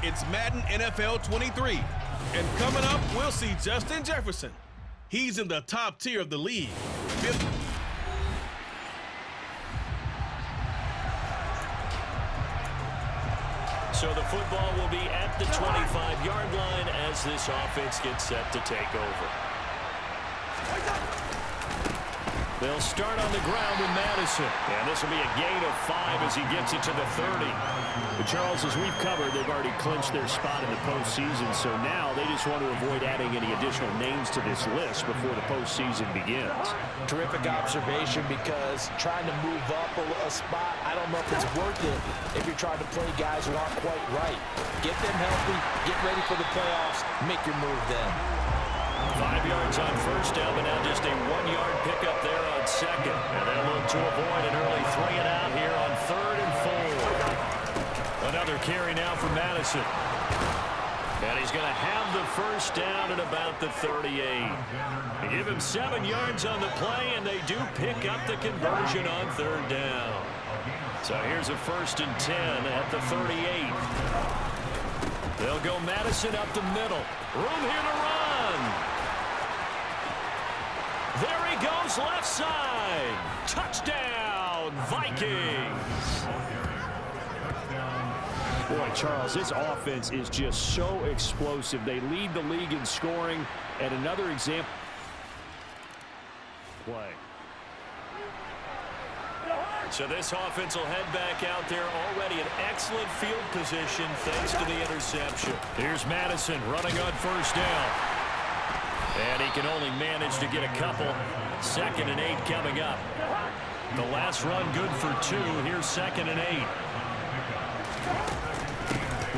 It's Madden NFL 23. And coming up, we'll see Justin Jefferson. He's in the top tier of the league. So the football will be at the 25-yard line as this offense gets set to take over. They'll start on the ground with Madison. And this will be a gain of 5 as he gets it to the 30. But Charles, as we've covered, they've already clinched their spot in the postseason. So now they just want to avoid adding any additional names to this list before the postseason begins. Terrific observation, because trying to move up a spot, I don't know if it's worth it if you're trying to play guys who aren't quite right. Get them healthy, get ready for the playoffs, make your move then. 5 yards on first down, but now just a 1-yard pickup there on second. And they'll look to avoid an early 3-and-out here on 3rd and 4. Another carry now for Madison. And he's going to have the first down at about the 38. They give him 7 yards on the play, and they do pick up the conversion on 3rd down. So here's a 1st and 10 at the 38. They'll go Madison up the middle. Room here to run. There he goes, left side. Touchdown, Vikings. Boy, Charles, this offense is just so explosive. They lead the league in scoring. And another example. Play. So this offense will head back out there, already in excellent field position thanks to the interception. Here's Madison running on first down. And he can only manage to get a couple. 2nd and 8 coming up. The last run good for 2. Here's 2nd and 8.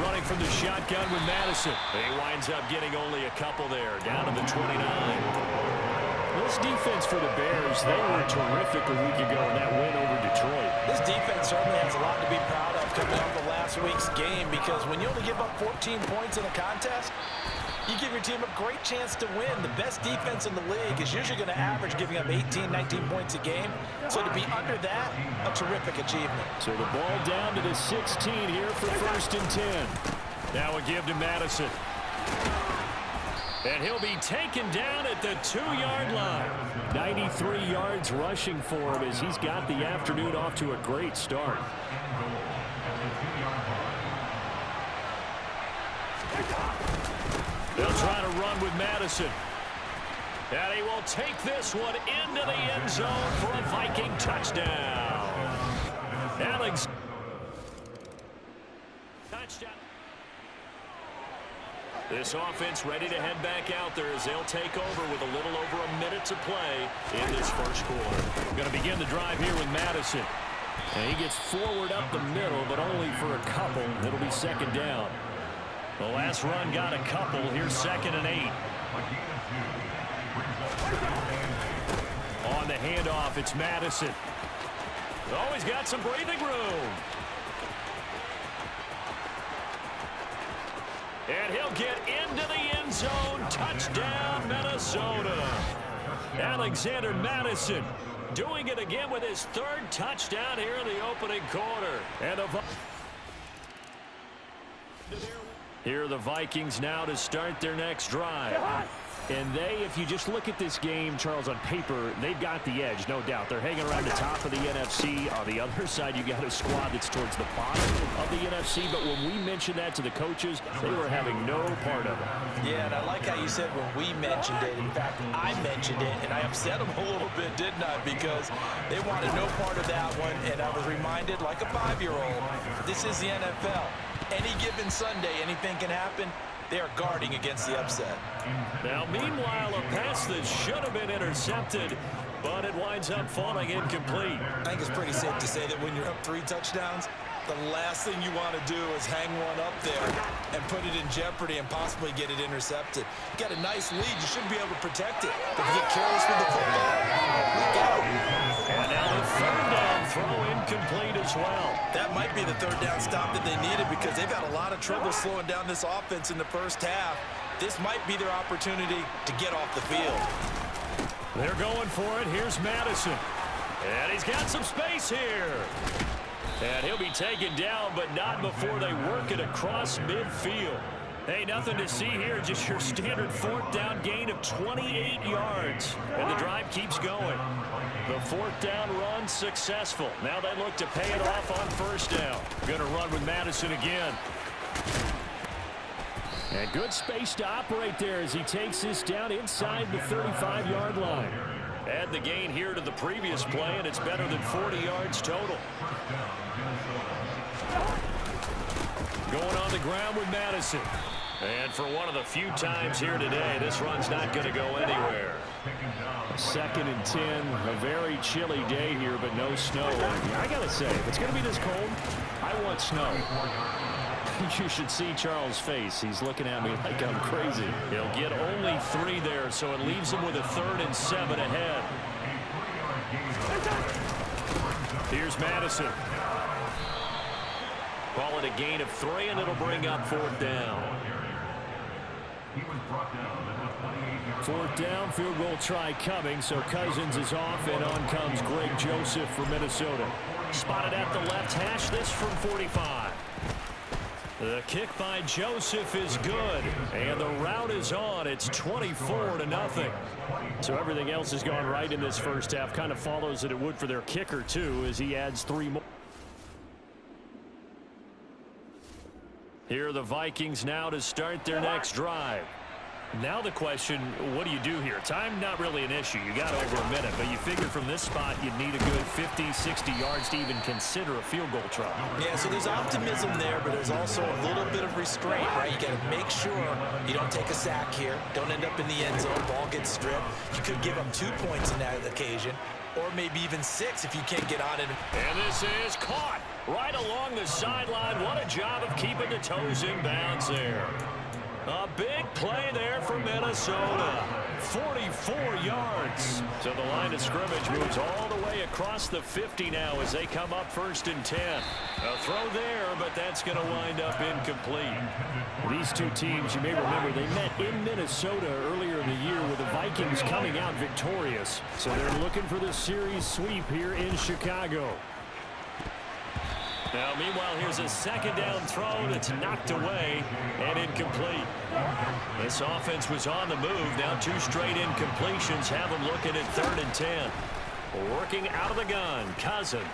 Running from the shotgun with Madison. He winds up getting only a couple there, down to the 29. This defense for the Bears, they were terrific a week ago in that win over Detroit. This defense certainly has a lot to be proud of coming off of last week's game, because when you only give up 14 points in a contest, you give your team a great chance to win. The best defense in the league is usually going to average giving up 18, 19 points a game. So to be under that, a terrific achievement. So the ball down to the 16 here for 1st and 10. Now a give to Madison. And he'll be taken down at the 2-yard line. 93 yards rushing for him as he's got the afternoon off to a great start. They'll try to run with Madison. And he will take this one into the end zone for a Viking touchdown. Alex. Touchdown. This offense ready to head back out there as they'll take over with a little over a minute to play in this first quarter. Going to begin the drive here with Madison. And he gets forward up the middle, but only for a couple. It'll be 2nd down. The last run got a couple. Here's 2nd and 8. On the handoff, it's Madison. Oh, he's got some breathing room. And he'll get into the end zone. Touchdown, Minnesota. Alexander Madison doing it again with his 3rd touchdown here in the opening quarter. And here are the Vikings now to start their next drive. And they, if you just look at this game, Charles, on paper, they've got the edge, no doubt. They're hanging around the top of the NFC. On the other side, you got a squad that's towards the bottom of the NFC. But when we mentioned that to the coaches, they were having no part of it. Yeah, and I like how you said when we mentioned it. In fact, I mentioned it, and I upset them a little bit, didn't I? Because they wanted no part of that one, and I was reminded, like a 5-year-old, this is the NFL. Any given Sunday, anything can happen. They are guarding against the upset. Now, meanwhile, a pass that should have been intercepted, but it winds up falling incomplete. I think it's pretty safe to say that when you're up 3 touchdowns, the last thing you want to do is hang one up there and put it in jeopardy and possibly get it intercepted. You got a nice lead. You should be able to protect it. But if you get careless with the football, look out. And now the 3rd down throw incomplete as well. That might be the 3rd down stop that they needed, because they've had a lot of trouble slowing down this offense in the first half. This might be their opportunity to get off the field. They're going for it. Here's Madison. And he's got some space here. And he'll be taken down, but not before they work it across midfield. Hey, nothing to see here, just your standard fourth down gain of 28 yards. And the drive keeps going. The fourth down run successful. Now they look to pay it off on first down. Going to run with Madison again. And good space to operate there as he takes this down inside the 35-yard line. Add the gain here to the previous play, and it's better than 40 yards total. Going on the ground with Madison. And for one of the few times here today, this run's not going to go anywhere. 2nd and 10, a very chilly day here, but no snow. I got to say, if it's going to be this cold, I want snow. You should see Charles' face. He's looking at me like I'm crazy. He'll get only 3 there, so it leaves him with a 3rd and 7 ahead. Here's Madison. Call it a gain of 3, and it'll bring up 4th down. 4th down, field goal try coming, so Cousins is off, and on comes Greg Joseph for Minnesota. Spotted at the left hash, this from 45. The kick by Joseph is good, and the route is on. It's 24-0. So everything else has gone right in this first half. Kind of follows that it would for their kicker, too, as he adds 3 more. Here are the Vikings now to start their next drive. Now the question, what do you do here? Time, not really an issue. You got over a minute, but you figure from this spot you'd need a good 50, 60 yards to even consider a field goal try. Yeah, so there's optimism there, but there's also a little bit of restraint, right? You got to make sure you don't take a sack here. Don't end up in the end zone. Ball gets stripped. You could give them 2 points in that occasion, or maybe even 6 if you can't get on it. And this is caught right along the sideline. What a job of keeping the toes in bounds there. A big play there for Minnesota. 44 yards. So the line of scrimmage moves all the way across the 50 now as they come up 1st and 10. A throw there, but that's going to wind up incomplete. These two teams, you may remember, they met in Minnesota earlier in the year with the Vikings coming out victorious. So they're looking for the series sweep here in Chicago. Now, meanwhile, here's a 2nd down throw that's knocked away and incomplete. This offense was on the move. Now 2 straight incompletions have them looking at 3rd and 10. Working out of the gun, Cousins.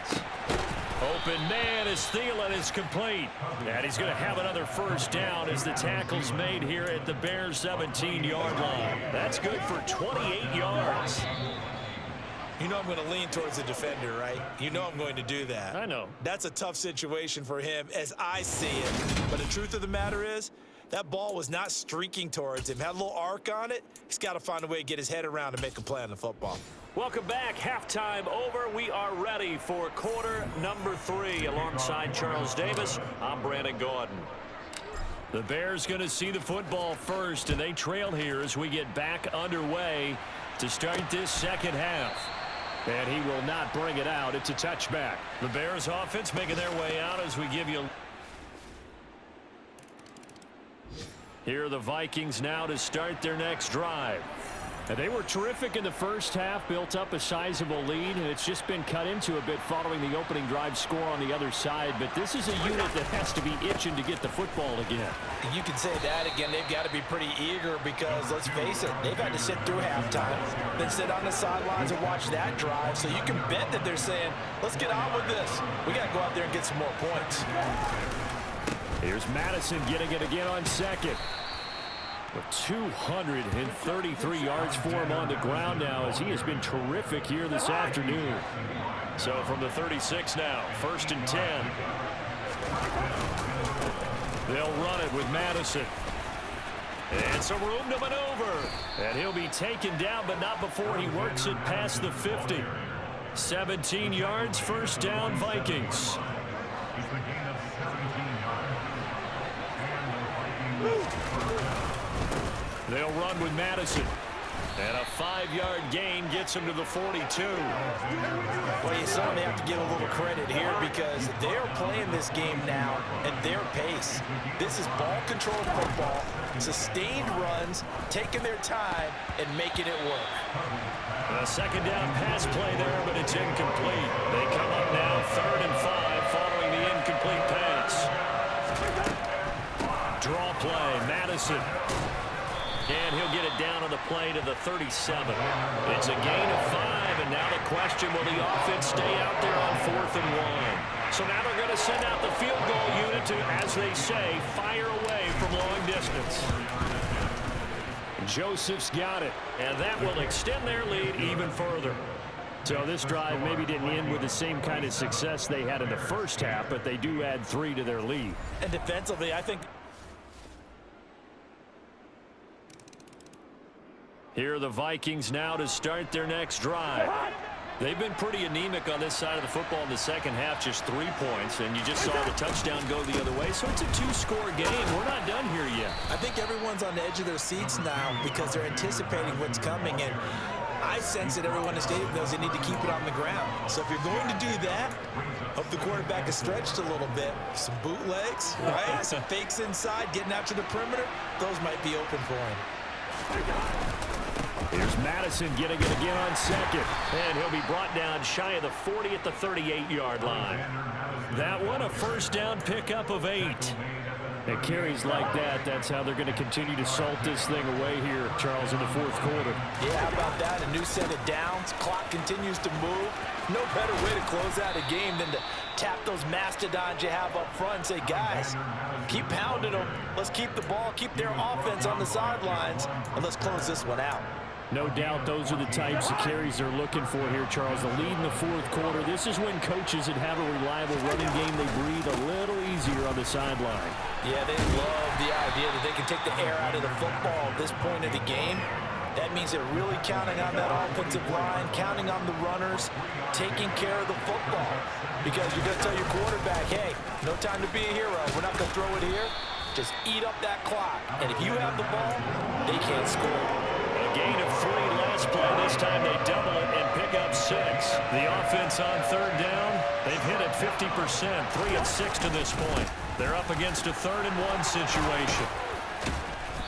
Open man is Thielen is complete. And he's going to have another first down as the tackle's made here at the Bears' 17-yard line. That's good for 28 yards. You know I'm going to lean towards the defender, right? You know I'm going to do that. I know. That's a tough situation for him as I see it. But the truth of the matter is, that ball was not streaking towards him. Had a little arc on it. He's got to find a way to get his head around and make a play on the football. Welcome back. Halftime over. We are ready for quarter number 3. Alongside Charles Davis, I'm Brandon Gordon. The Bears going to see the football first, and they trail here as we get back underway to start this second half. And he will not bring it out. It's a touchback. The Bears offense making their way out as we give you. Here are the Vikings now to start their next drive. And they were terrific in the first half, built up a sizable lead, and it's just been cut into a bit following the opening drive score on the other side. But this is a unit that has to be itching to get the football again. You can say that again. They've got to be pretty eager because, let's face it, they've had to sit through halftime, then sit on the sidelines and watch that drive. So you can bet that they're saying, let's get on with this. We got to go out there and get some more points. Here's Madison getting it again on 2nd. With 233 yards for him on the ground now as he has been terrific here this afternoon. So from the 36 now, 1st and 10. They'll run it with Madison. And some room to maneuver. And he'll be taken down, but not before he works it past the 50. 17 yards, 1st down, Vikings. They'll run with Madison. And a 5-yard gain gets him to the 42. Well, you saw they have to get a little credit here because they're playing this game now at their pace. This is ball-controlled football, sustained runs, taking their time, and making it work. A 2nd down pass play there, but it's incomplete. They come up now 3rd and 5 following incomplete pass. Draw play, Madison. And he'll get it down on the play to the 37. It's a gain of 5, and now the question, will the offense stay out there on 4th and 1? So now they're going to send out the field goal unit to, as they say, fire away from long distance. Joseph's got it, and that will extend their lead even further. So this drive maybe didn't end with the same kind of success they had in the first half, but they do add 3 to their lead. And defensively, I think... Here are the Vikings now to start their next drive. They've been pretty anemic on this side of the football in the second half, just 3 points, and you just saw the touchdown go the other way. So it's a 2-score game. We're not done here yet. I think everyone's on the edge of their seats now because they're anticipating what's coming, and I sense that everyone in the stadium knows they need to keep it on the ground. So if you're going to do that, hope the quarterback is stretched a little bit. Some bootlegs, right? Some fakes inside, getting out to the perimeter. Those might be open for him. Here's Madison getting it again on second. And he'll be brought down shy of the 40 at the 38-yard line. That one, a first down pickup of 8. It carries like that. That's how they're going to continue to salt this thing away here, Charles, in the 4th quarter. Yeah, how about that? A new set of downs. Clock continues to move. No better way to close out a game than to tap those mastodons you have up front and say, guys, keep pounding them. Let's keep the ball, keep their offense on the sidelines, and let's close this one out. No doubt those are the types of carries they're looking for here, Charles. The lead in the 4th quarter. This is when coaches that have a reliable running game, they breathe a little easier on the sideline. Yeah, they love the idea that they can take the air out of the football at this point of the game. That means they're really counting on that offensive line, counting on the runners, taking care of the football. Because you're going to tell your quarterback, hey, no time to be a hero. We're not going to throw it here. Just eat up that clock. And if you have the ball, they can't score. Gain of 3 last play. This time they double it and pick up 6. The offense on 3rd down, they've hit it 50%, 3 of 6 to this point. They're up against a 3rd and 1 situation.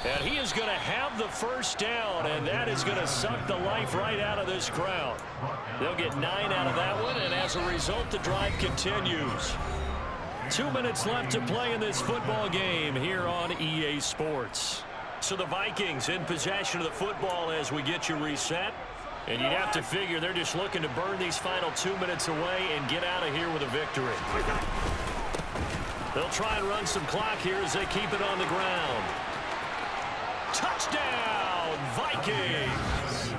And he is going to have the first down, and that is going to suck the life right out of this crowd. They'll get 9 out of that one, and as a result, the drive continues. 2 minutes left to play in this football game here on EA Sports. So the Vikings in possession of the football as we get you reset. And you'd have to figure they're just looking to burn these final 2 minutes away and get out of here with a victory. They'll try and run some clock here as they keep it on the ground. Touchdown, Vikings!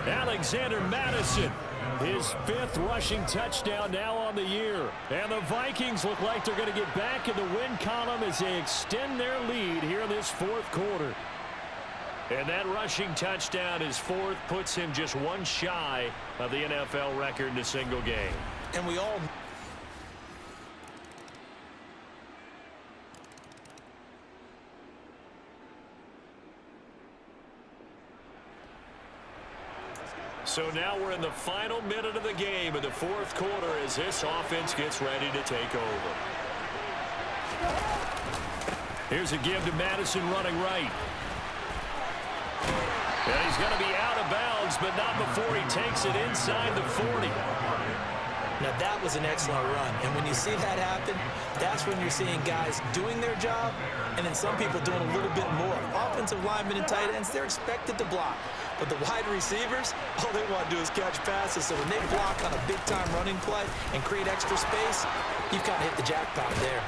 Alexander Madison, his 5th rushing touchdown now on the year. And the Vikings look like they're going to get back in the win column as they extend their lead here in this 4th quarter. And that rushing touchdown, his 4th, puts him just 1 shy of the NFL record in a single game. And we all... So now we're in the final minute of the game in the 4th quarter as this offense gets ready to take over. Here's a give to Madison running right. And he's going to be out of bounds, but not before he takes it inside the 40. Now that was an excellent run, and when you see that happen, that's when you're seeing guys doing their job, and then some people doing a little bit more. Offensive linemen and tight ends, they're expected to block. But the wide receivers, all they want to do is catch passes. So when they block on a big-time running play and create extra space, you've kind of hit the jackpot there.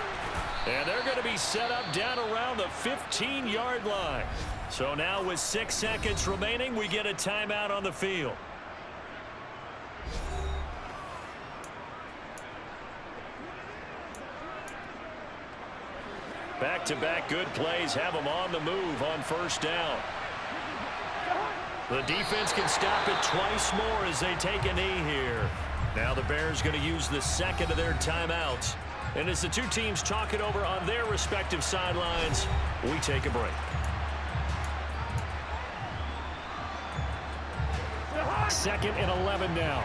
And they're going to be set up down around the 15-yard line. So now with 6 seconds remaining, we get a timeout on the field. Back-to-back good plays have them on the move on 1st down. The defense can stop it twice more as they take a knee here. Now the Bears going to use the 2nd of their timeouts. And as the 2 teams talk it over on their respective sidelines, we take a break. 2nd and 11 now.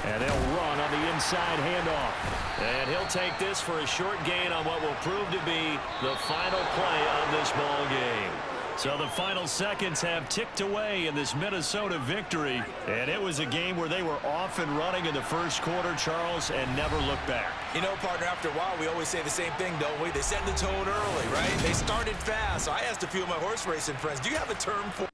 And they'll run on the inside handoff. And he'll take this for a short gain on what will prove to be the final play of this ball game. So the final seconds have ticked away in this Minnesota victory. And it was a game where they were off and running in the first quarter, Charles, and never looked back. You know, partner, after a while, we always say the same thing, don't we? They set the tone early, right? They started fast. So I asked a few of my horse racing friends, do you have a term for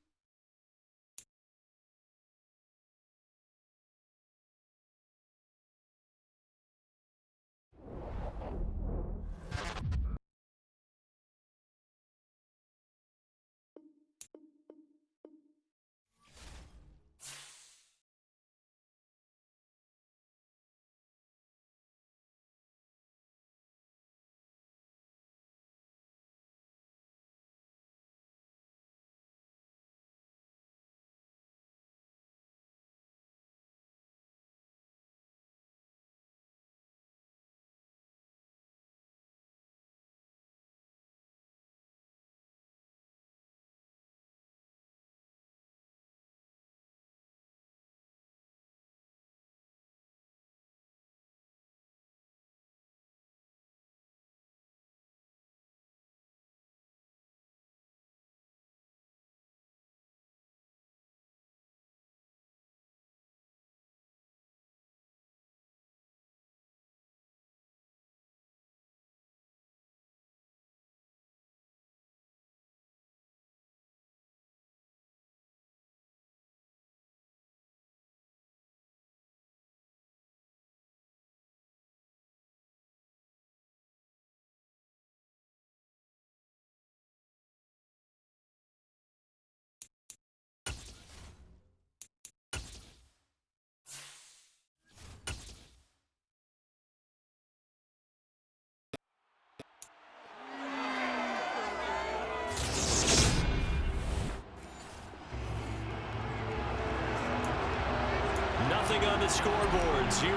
Nothing on the scoreboard, 0-0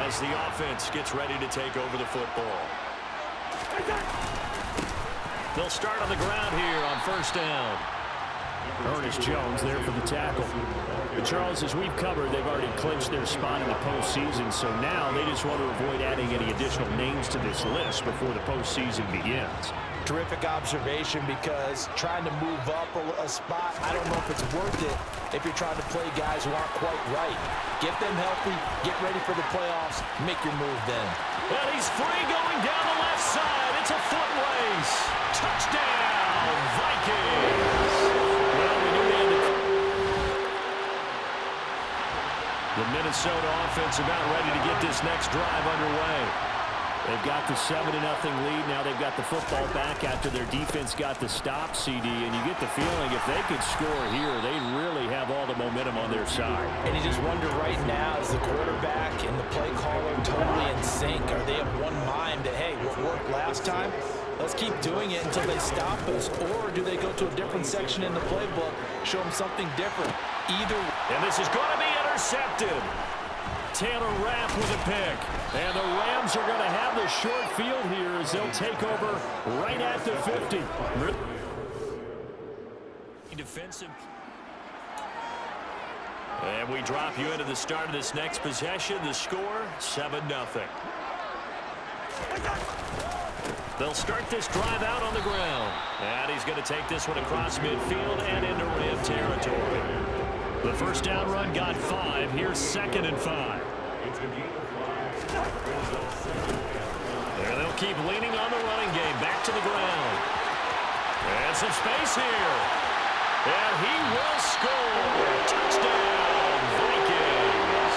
as the offense gets ready to take over the football. They'll start on the ground here on first down. Ernest Jones there for the tackle. But Charles, as we've covered, they've already clinched their spot in the postseason, so now they just want to avoid adding any additional names to this list before the postseason begins. Terrific observation, because trying to move up a spot, I don't know if it's worth it if you're trying to play guys who aren't quite right. Get them healthy, get ready for the playoffs, make your move then. Well, he's free going down the left side. It's a foot race. Touchdown, Vikings. Well, we knew they had the Minnesota offense about ready to get this next drive underway. They've got the 7-0 lead. Now they've got the football back after their defense got the stop, CD. And you get the feeling if they could score here, they'd really have all the momentum on their side. And you just wonder right now, is the quarterback and the play caller totally in sync? Are they of one mind that, hey, what worked last time, let's keep doing it until they stop us? Or do they go to a different section in the playbook, show them something different? Either way. And this is going to be intercepted. Taylor Rapp with a pick. And the Rams are going to have the short field here as they'll take over right at the 50. Defensive. And we drop you into the start of this next possession. The score, 7-0. They'll start this drive out on the ground. And he's going to take this one across midfield and into Ram territory. The first down run got 5. Here's 2nd and 5. And they'll keep leaning on the running game. Back to the ground. And some space here. And he will score. Touchdown, Vikings.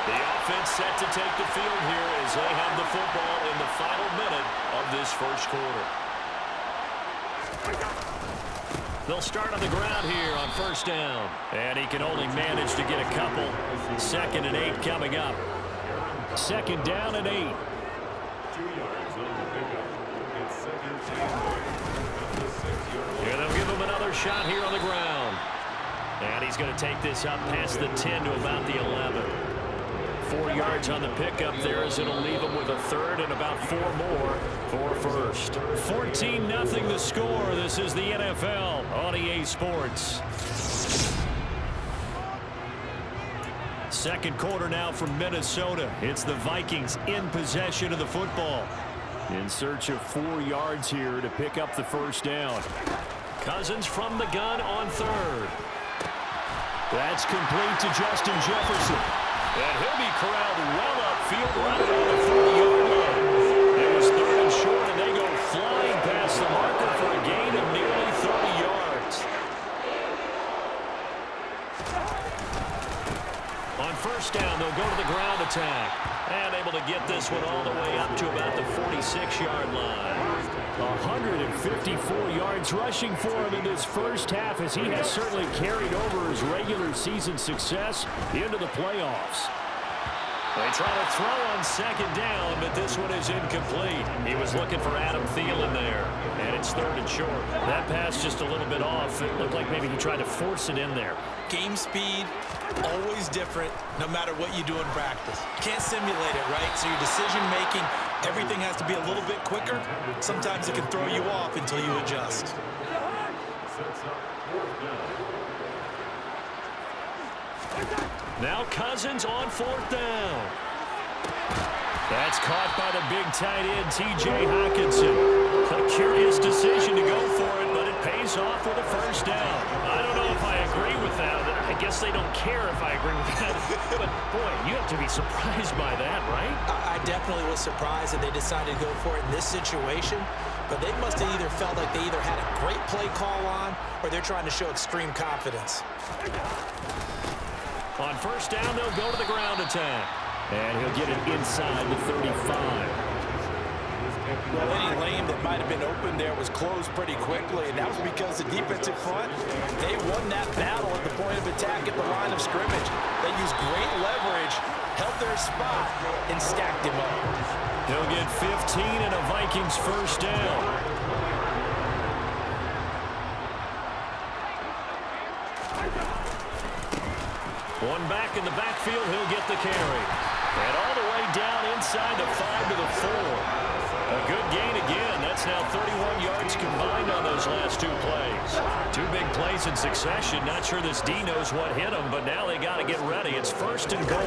The offense set to take the field here as they have the football in the final minute of this first quarter. They'll start on the ground here on first down. And he can only manage to get a couple. 2nd and 8 coming up. 2nd down and 8. 2 yards on the pickup. It's 2nd down. They'll give him another shot here on the ground. And he's going to take this up past the 10 to about the 11. 4 yards on the pickup there as it'll leave him with a 3rd and about 4 more for first. 14-0 the score. This is the NFL on EA Sports. Second quarter now from Minnesota. It's the Vikings in possession of the football. In search of 4 yards here to pick up the first down. Cousins from the gun on third. That's complete to Justin Jefferson. And he'll be corralled well upfield right around the 30-yard line. It was third and short, and they go flying past the marker for a gain of nearly 30 yards. On first down, they'll go to the ground attack. And able to get this one all the way up to about the 46-yard line. 154 yards rushing for him in this first half, as he has certainly carried over his regular season success into the playoffs. They try to throw on second down, but this one is incomplete. He was looking for Adam Thielen there, and it's third and short. That pass just a little bit off. It looked like maybe he tried to force it in there. Game speed, always different, no matter what you do in practice. Can't simulate it, right? So your decision-making, everything has to be a little bit quicker. Sometimes it can throw you off until you adjust. Now Cousins on fourth down. That's caught by the big tight end, T.J. Hockenson. A curious decision to go for it, but it pays off with a first down. I don't know if I agree with that. I guess they don't care if I agree with that. But, boy, you have to be surprised by that, right? I definitely was surprised that they decided to go for it in this situation. But they must have either felt like they either had a great play call on or they're trying to show extreme confidence. On first down, they'll go to the ground attack. And he'll get it inside the 35. Well, any lane that might have been open there was closed pretty quickly, and that was because the defensive front, they won that battle at the point of attack at the line of scrimmage. They used great leverage, held their spot, and stacked him up. He'll get 15 and a Vikings first down. One back in the backfield, he'll get the carry. And all the way down inside the 5 to the 4. A good gain again. That's now 31 yards combined on those last 2 plays. 2 big plays in succession. Not sure this D knows what hit him, but now they got to get ready. It's first and goal.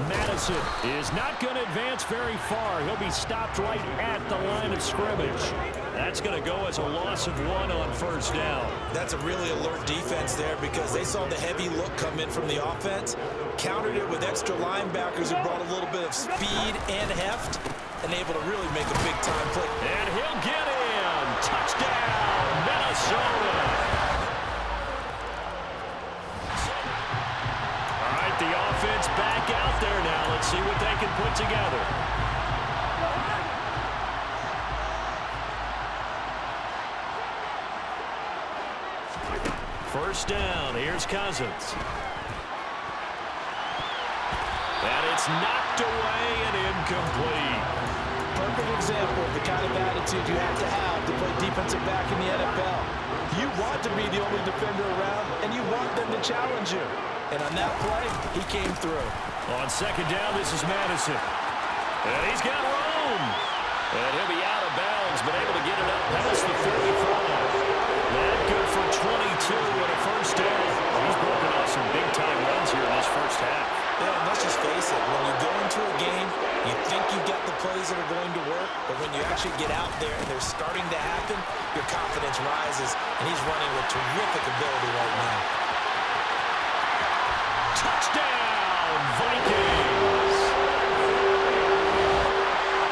Madison is not going to advance very far. He'll be stopped right at the line of scrimmage. That's going to go as a loss of 1 on first down. That's a really alert defense there because they saw the heavy look come in from the offense, countered it with extra linebackers who brought a little bit of speed and heft, and able to really make a big-time play. And he'll get in. Touchdown, Minnesota. All right, the offense back out there now. Let's see what they can put together. First down, here's Cousins. And it's knocked away and incomplete. Perfect example of the kind of attitude you have to play defensive back in the NFL. You want to be the only defender around, and you want them to challenge you. And on that play, he came through. On second down, this is Madison. And he's got room. And he'll be out of bounds, but able to get it up past the 45. That good for 22 and a first down. He's broken off some big-time runs here in this first half. Yeah, and let's just face it. When you go into a game, you think you've got the plays that are going to work, but when you actually get out there and they're starting to happen, your confidence rises, and he's running with terrific ability right now. Touchdown, Vikings!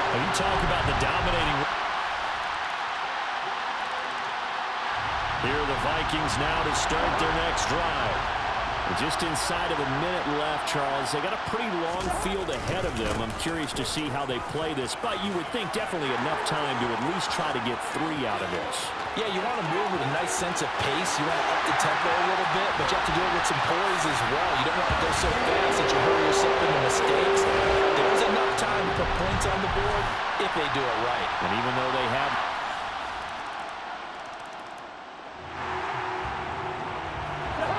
When you talk about the dominating... Here are the Vikings now to start their next drive. Just inside of a minute left, Charles. They got a pretty long field ahead of them. I'm curious to see how they play this, but you would think definitely enough time to at least try to get 3 out of this. Yeah, you want to move with a nice sense of pace. You want to up the tempo a little bit, but you have to do it with some poise as well. You don't want to go so fast that you hurry yourself into mistakes. There's enough time to put points on the board if they do it right. And even though they have...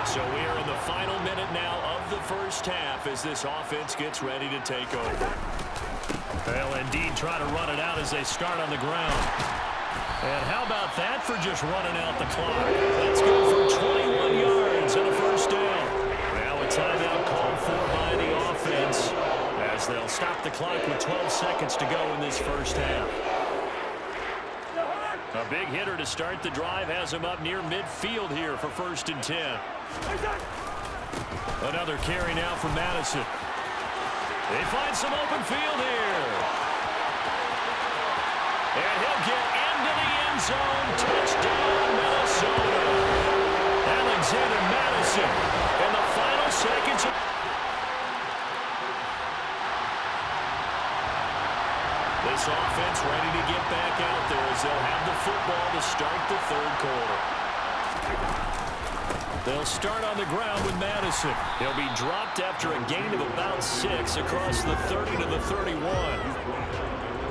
So we are in the final minute now of the first half as this offense gets ready to take over. They'll indeed try to run it out as they start on the ground. And how about that for just running out the clock? Let's go for 21 yards and a first down. Now a timeout called for by the offense as they'll stop the clock with 12 seconds to go in this first half. A big hitter to start the drive has him up near midfield here for 1st and 10. Another carry now from Madison. They find some open field here. And he'll get into the end zone. Touchdown, Minnesota. Alexander Madison in the final seconds. This offense ready to get back out there as they'll have the football to start the 3rd quarter. They'll start on the ground with Madison. He'll be dropped after a gain of about 6 across the 30 to the 31.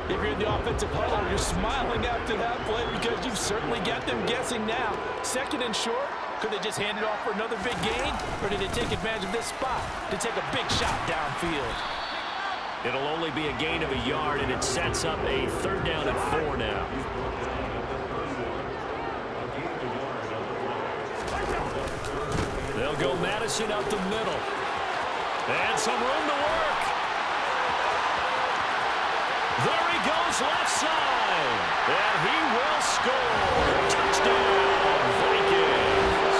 If you're in the offensive huddle, you're smiling after that play because you've certainly got them guessing now. 2nd and short, could they just hand it off for another big gain? Or did they take advantage of this spot to take a big shot downfield? It'll only be a gain of a yard, and it sets up a 3rd down and 4 now. They'll go Madison up the middle. And some room to work. There he goes left side. And he will score. Touchdown, Vikings.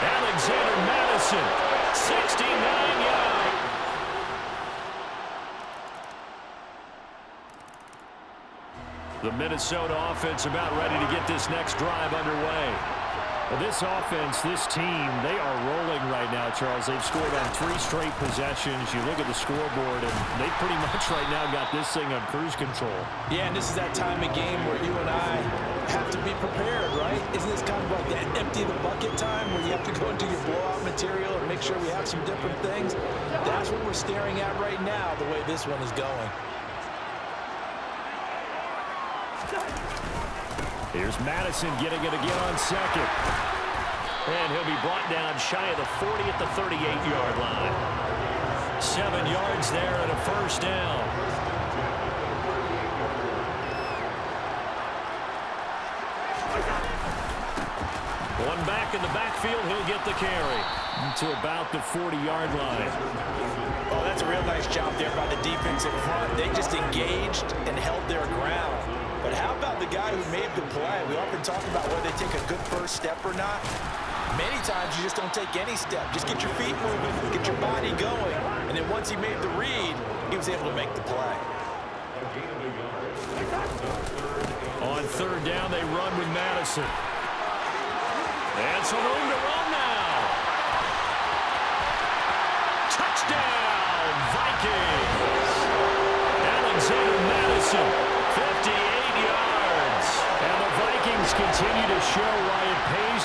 Alexander Madison, 69 yards. The Minnesota offense about ready to get this next drive underway. Well, this offense, this team, they are rolling right now, Charles. They've scored on 3 straight possessions. You look at the scoreboard, and they pretty much right now got this thing on cruise control. Yeah, and this is that time of game where you and I have to be prepared, right? Isn't this kind of like that empty the bucket time where you have to go into your blowout material and make sure we have some different things? That's what we're staring at right now, the way this one is going. Here's Madison getting it again on 2nd. And he'll be brought down shy of the 40 at the 38-yard line. 7 yards there and a 1st down. One back in the backfield, he'll get the carry To about the 40-yard line. Oh, that's a real nice job there by the defense in front. They just engaged and held their ground. But how about the guy who made the play? We often talk about whether they take a good first step or not. Many times you just don't take any step. Just get your feet moving, get your body going. And then once he made the read, he was able to make the play. On 3rd down, they run with Madison. And some room to run now. Touchdown, Vikings. Alexander Madison, 58 yards. And the Vikings continue to show why it pays.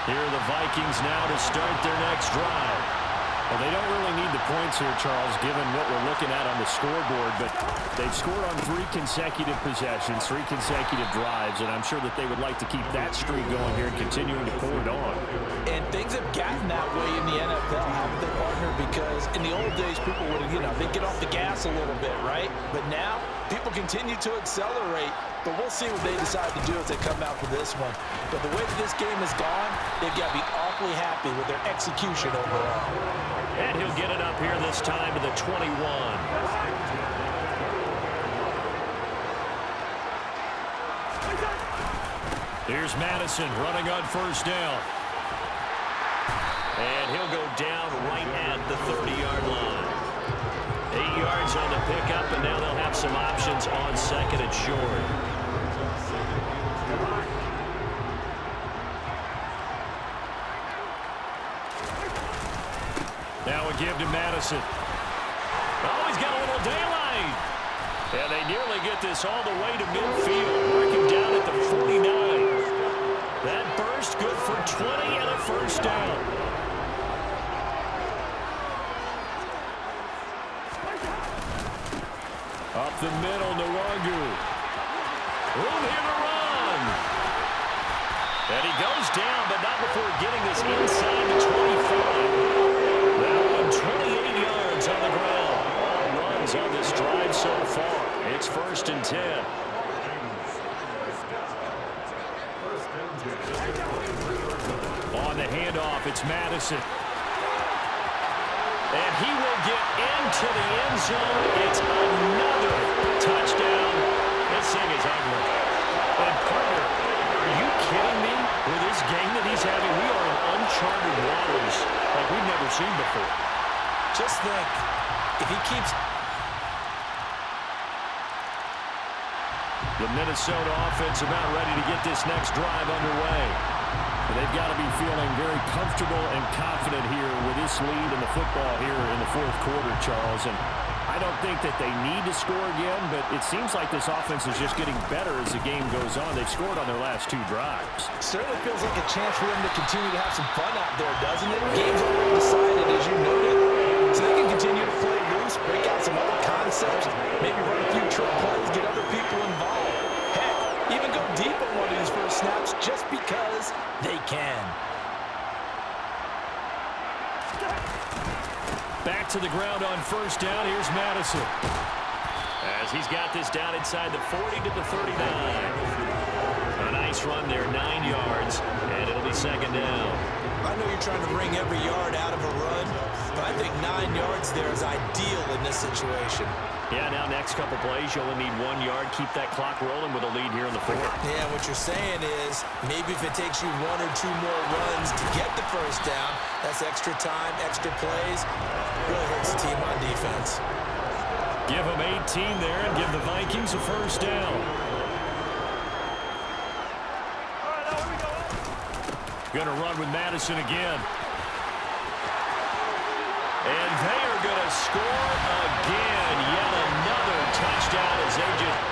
Here are the Vikings now to start their next drive. Well, they don't really need the points here, Charles, given what we're looking at on the scoreboard, but they've scored on 3 consecutive possessions, 3 consecutive drives, and I'm sure that they would like to keep that streak going here and continuing to pour it on. And things have gotten that way in the NFL, haven't they, partner? Because in the old days, people would, they'd get off the gas a little bit, right? But now, people continue to accelerate, but we'll see what they decide to do as they come out for this one. But the way that this game has gone, they've got to be awfully happy with their execution overall. And he'll get it up here this time to the 21. Here's Madison running on 1st down. And he'll go down right at the 30-yard line. 8 yards on the pickup, and now they'll have some options on 2nd and short. Now a give to Madison. Oh, he's got a little daylight. And they nearly get this all the way to midfield, working down at the 49. That burst good for 20 and a 1st down. Up the middle, Nwangu. Room here to run. And he goes down, but not before getting this inside the 25. That one, 28 yards on the ground. All runs on this drive so far. It's 1st and 10. On the handoff, it's Madison. And he will get into the end zone. It's another touchdown. This thing is ugly. And partner, are you kidding me? With this game that he's having, we are in uncharted waters like we've never seen before. Just think, if he keeps... The Minnesota offense about ready to get this next drive underway. They've got to be feeling very comfortable and confident here with this lead in the football here in the fourth quarter, Charles. And I don't think that they need to score again, but it seems like this offense is just getting better as the game goes on. They've scored on their last 2 drives. Certainly feels like a chance for them to continue to have some fun out there, doesn't it? Game's already decided, as you noted. So they can continue to play loose, break out some other concepts, maybe run a few trick plays, get other people involved. Heck, even go deep on one of these first snaps just because they can. Back to the ground on first down. Here's Madison. As he's got this down inside the 40 to the 39. A nice run there, 9 yards, and it'll be second down. I know you're trying to wring every yard out of a run, but I think 9 yards there is ideal in this situation. Yeah, now next couple plays, you only need 1 yard. Keep that clock rolling with a lead here in the fourth. Yeah, what you're saying is maybe if it takes you 1 or 2 more runs to get the first down, that's extra time, extra plays. Really hurts the team on defense. Give them 18 there and give the Vikings a first down. Going to run with Madison again. And they are going to score again. Yet another touchdown as they just...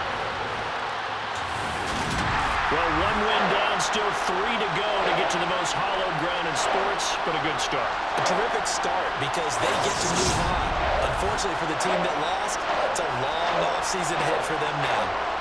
Well, 1 win down, still 3 to go to get to the most hallowed ground in sports, but a good start. A terrific start because they get to move on. Unfortunately for the team that lost, it's a long offseason ahead for them now.